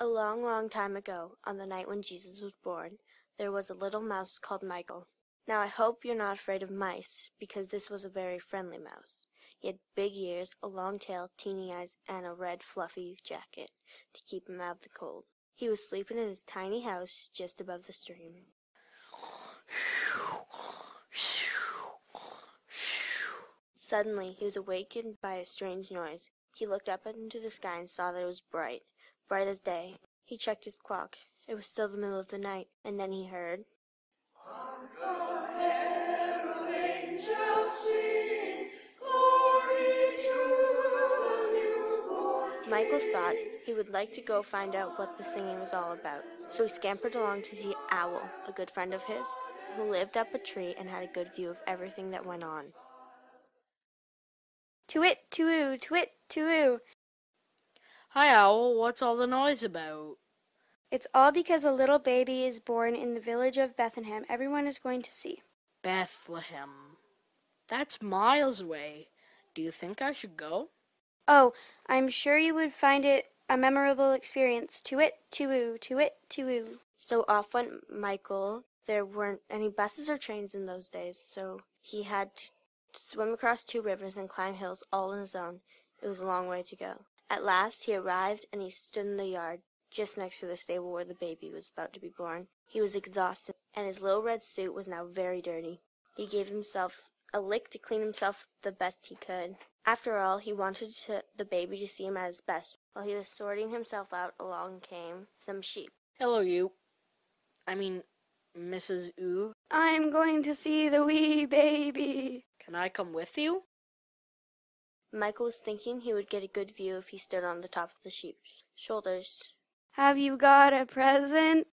A long, long time ago, on the night when Jesus was born, there was a little mouse called Michael. Now I hope you're not afraid of mice, because this was a very friendly mouse. He had big ears, a long tail, teeny eyes, and a red fluffy jacket to keep him out of the cold. He was sleeping in his tiny house just above the stream. Suddenly, he was awakened by a strange noise. He looked up into the sky and saw that it was bright as day. He checked his clock. It was still the middle of the night, and then he heard, "Hark, a herald angels sing, glory to the newborn." Michael thought he would like to go find out what the singing was all about. So he scampered along to see Owl, a good friend of his, who lived up a tree and had a good view of everything that went on. "Twit, two-oo, twit, two-oo." "Hi, Owl. What's all the noise about?" "It's all because a little baby is born in the village of Bethlehem. Everyone is going to see." Bethlehem. That's miles away. Do you think I should go? "Oh, I'm sure you would find it a memorable experience. Twit, two-oo, twit, two-oo." So off went Michael. There weren't any buses or trains in those days, so he had to swim across 2 rivers and climb hills all on his own. It was a long way to go. At last he arrived, and he stood in the yard just next to the stable where the baby was about to be born. He was exhausted, and his little red suit was now very dirty. He gave himself a lick to clean himself the best he could. After all, he wanted the baby to see him at his best. While he was sorting himself out, along came some sheep. "Hello, you. Mrs. Oo. "I'm going to see the wee baby." Can I come with you?" Michael was thinking he would get a good view if he stood on the top of the sheep's shoulders. "Have you got a present?"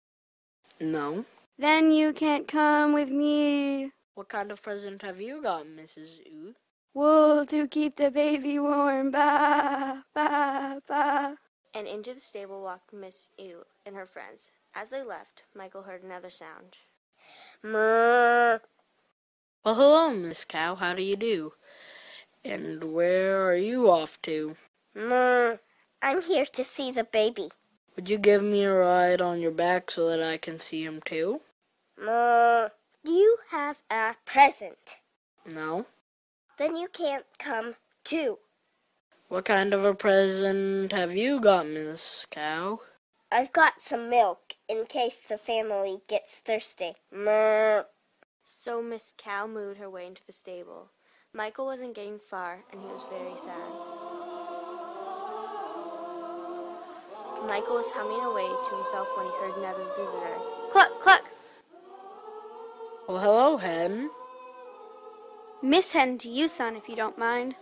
No. "Then you can't come with me." What kind of present have you got, Mrs. Oo? "Wool to keep the baby warm. Ba, ba, ba." And into the stable walked Miss Ewe and her friends. As they left, Michael heard another sound. Mrrr. Well, hello, Miss Cow. How do you do? And where are you off to? Mrrr. I'm here to see the baby. Would you give me a ride on your back so that I can see him too? Mrrr. Do you have a present? No. Then you can't come too. What kind of a present have you got, Miss Cow? I've got some milk in case the family gets thirsty. Mrrr. So Miss Cow moved her way into the stable. Michael wasn't getting far, and he was very sad. Michael was humming away to himself when he heard another visitor. "Cluck, cluck." Well, hello, Hen. "Miss Hen to you, son, if you don't mind."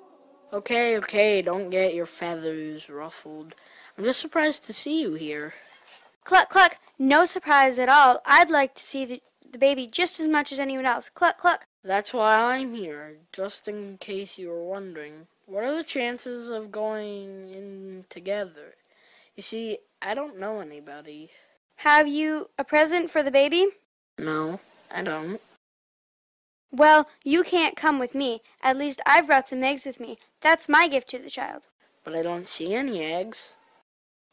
Okay, don't get your feathers ruffled. I'm just surprised to see you here. "Cluck, cluck." "No surprise at all. I'd like to see the baby just as much as anyone else." "Cluck, cluck." That's why I'm here, just in case you were wondering. What are the chances of going in together? You see, I don't know anybody. "Have you a present for the baby?" No, I don't. "Well, you can't come with me. At least I've brought some eggs with me. That's my gift to the child." But I don't see any eggs.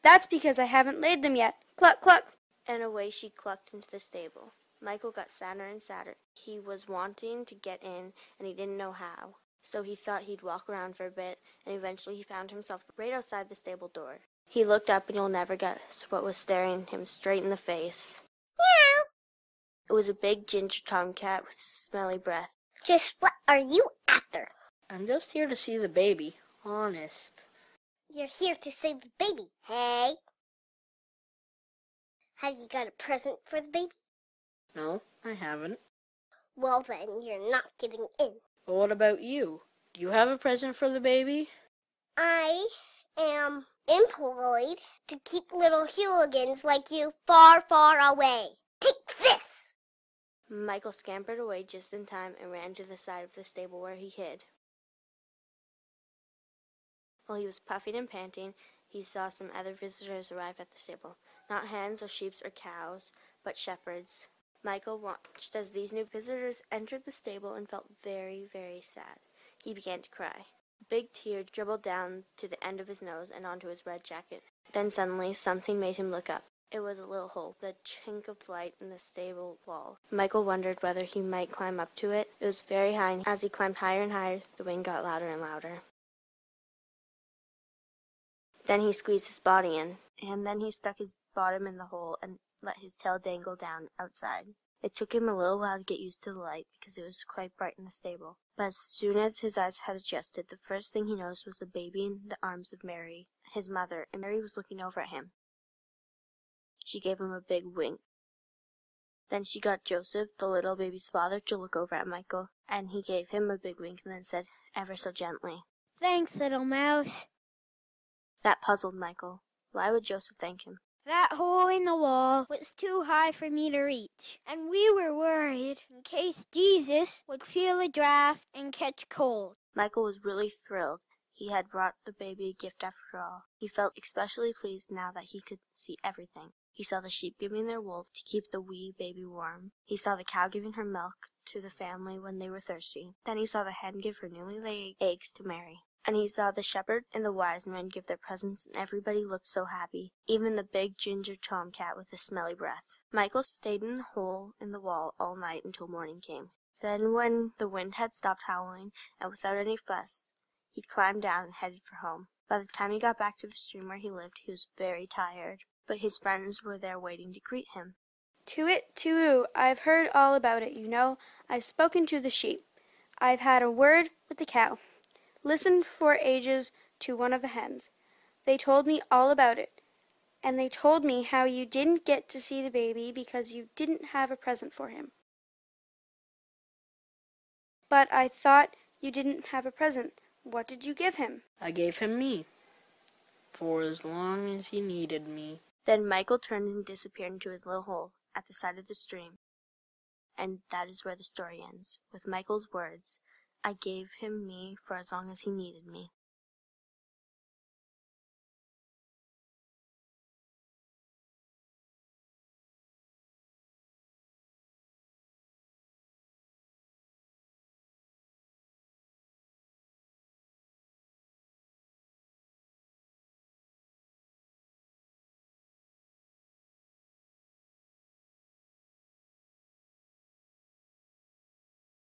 "That's because I haven't laid them yet. Cluck, cluck." And away she clucked into the stable. Michael got sadder and sadder. He was wanting to get in, and he didn't know how. So he thought he'd walk around for a bit, and eventually he found himself right outside the stable door. He looked up, and you'll never guess what was staring him straight in the face. Meow. It was a big ginger tomcat with smelly breath. Just what are you after? I'm just here to see the baby, honest. You're here to see the baby, hey? Have you got a present for the baby? No, I haven't. Well then, you're not getting in. But what about you? Do you have a present for the baby? I am employed to keep little hooligans like you far, far away. Take this! Michael scampered away just in time and ran to the side of the stable where he hid. While he was puffing and panting, he saw some other visitors arrive at the stable. Not hens or sheep or cows, but shepherds. Michael watched as these new visitors entered the stable and felt very, very sad. He began to cry. A big tear dribbled down to the end of his nose and onto his red jacket. Then suddenly something made him look up. It was a little hole, the chink of light in the stable wall. Michael wondered whether he might climb up to it. It was very high, and as he climbed higher and higher, the wind got louder and louder. Then he squeezed his body in, and then he stuck his bottom in the hole and let his tail dangle down outside. It took him a little while to get used to the light because it was quite bright in the stable. But as soon as his eyes had adjusted, the first thing he noticed was the baby in the arms of Mary, his mother, and Mary was looking over at him. She gave him a big wink. Then she got Joseph, the little baby's father, to look over at Michael, and he gave him a big wink and then said, ever so gently, Thanks, little mouse. That puzzled Michael. Why would Joseph thank him? That hole in the wall was too high for me to reach, and we were worried in case Jesus would feel a draft and catch cold. Michael was really thrilled. He had brought the baby a gift after all. He felt especially pleased now that he could see everything. He saw the sheep giving their wool to keep the wee baby warm. He saw the cow giving her milk to the family when they were thirsty. Then he saw the hen give her newly laid eggs to Mary. And he saw the shepherd and the wise men give their presents, and everybody looked so happy, even the big ginger tomcat with the smelly breath. Michael stayed in the hole in the wall all night until morning came. Then when the wind had stopped howling, and without any fuss, he climbed down and headed for home. By the time he got back to the stream where he lived, he was very tired, but his friends were there waiting to greet him. "Too-it, too-oo, I've heard all about it, you know. I've spoken to the sheep. I've had a word with the cow. Listened for ages to one of the hens. They told me all about it, and they told me how you didn't get to see the baby because you didn't have a present for him. But I thought you didn't have a present. What did you give him?" I gave him me, for as long as he needed me. Then Michael turned and disappeared into his little hole at the side of the stream. And that is where the story ends, with Michael's words, I gave him me for as long as he needed me.